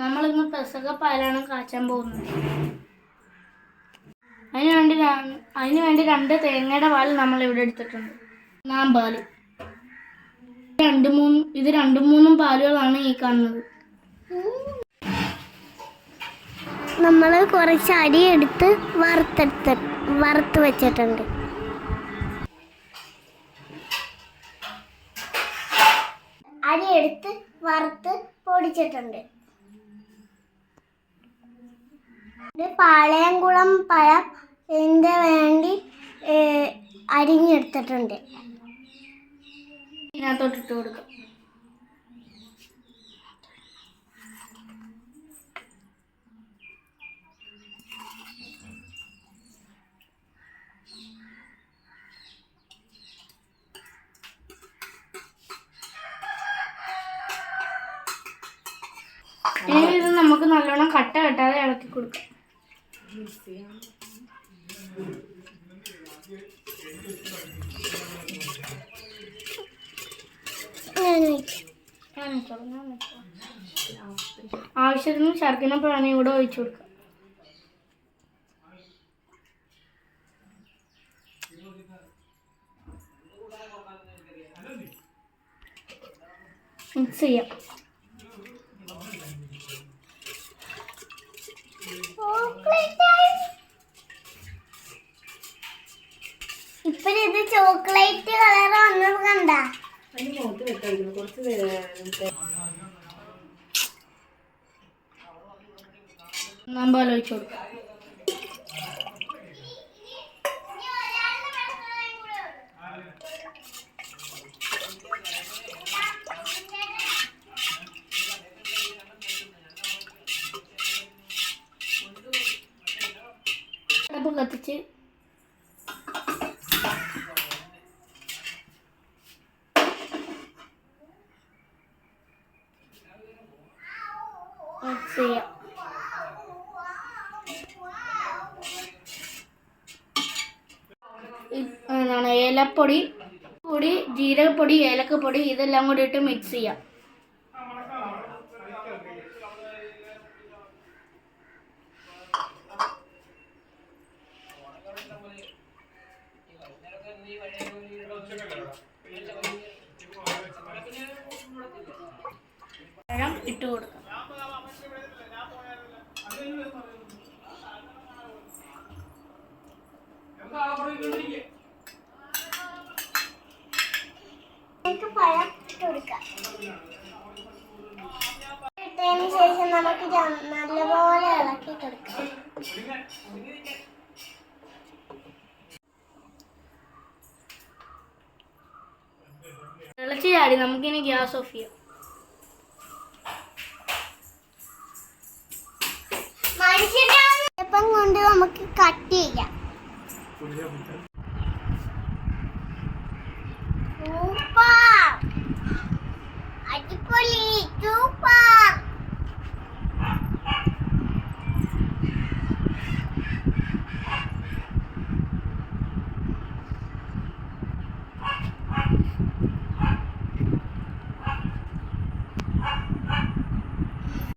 നമ്മളിന്ന് പെസക പാലാണ് കാച്ചാൻ പോകുന്നത്. അതിന് വേണ്ടി 2 തേങ്ങയുടെ പാൽ നമ്മൾ ഇവിടെ എടുത്തിട്ടുണ്ട്. പാല് ഇത് 2-3 പാലുകളാണ് ഈ കാണുന്നത്. നമ്മൾ കുറച്ച് അരി എടുത്ത് വറുത്ത് വെച്ചിട്ടുണ്ട്. അരി എടുത്ത് വറുത്ത് പൊടിച്ചിട്ടുണ്ട്. പാളയംകുളം പഴം വേണ്ടി അരിഞ്ഞെടുത്തിട്ടുണ്ട്. ഇതിനകത്തോട്ടിട്ട് കൊടുക്കാം. ഇനി ഇത് നമുക്ക് നല്ലോണം കട്ട കെട്ടാതെ ഇളക്കി കൊടുക്കാം. ആവശ്യത്തിന് ശർക്കര പാനിയും കൂടെ ഒഴിച്ചു കൊടുക്കാം. മിക്സ് ചെയ്യാം. ഇപ്പൊ ഇത് ചോക്ലേറ്റ് കളർ വന്നത് കണ്ട. പാൽ ഒഴിച്ചു കൊടുക്കാം. അടുപ്പ് കത്തിച്ച് മിക്സ് ചെയ്യാം. ഏലപ്പൊടി, ജീരകപ്പൊടി, ഏലക്കപ്പൊടി ഇതെല്ലാം കൂടി ഇട്ട് മിക്സ് ചെയ്യാം. പഴം ഇട്ട് കൊടുക്കാം. പഴം ഇട്ട് കൊടുക്കാം. ഇട്ടതിന് ശേഷം നമുക്ക് നല്ലപോലെ ഇളക്കി കൊടുക്കാം. തിളച്ച് ചാടി നമുക്കിനി ഗ്യാസ് ഓഫ് ചെയ്യാം. കൊണ്ട് നമുക്ക് കട്ട് ചെയ്യാം.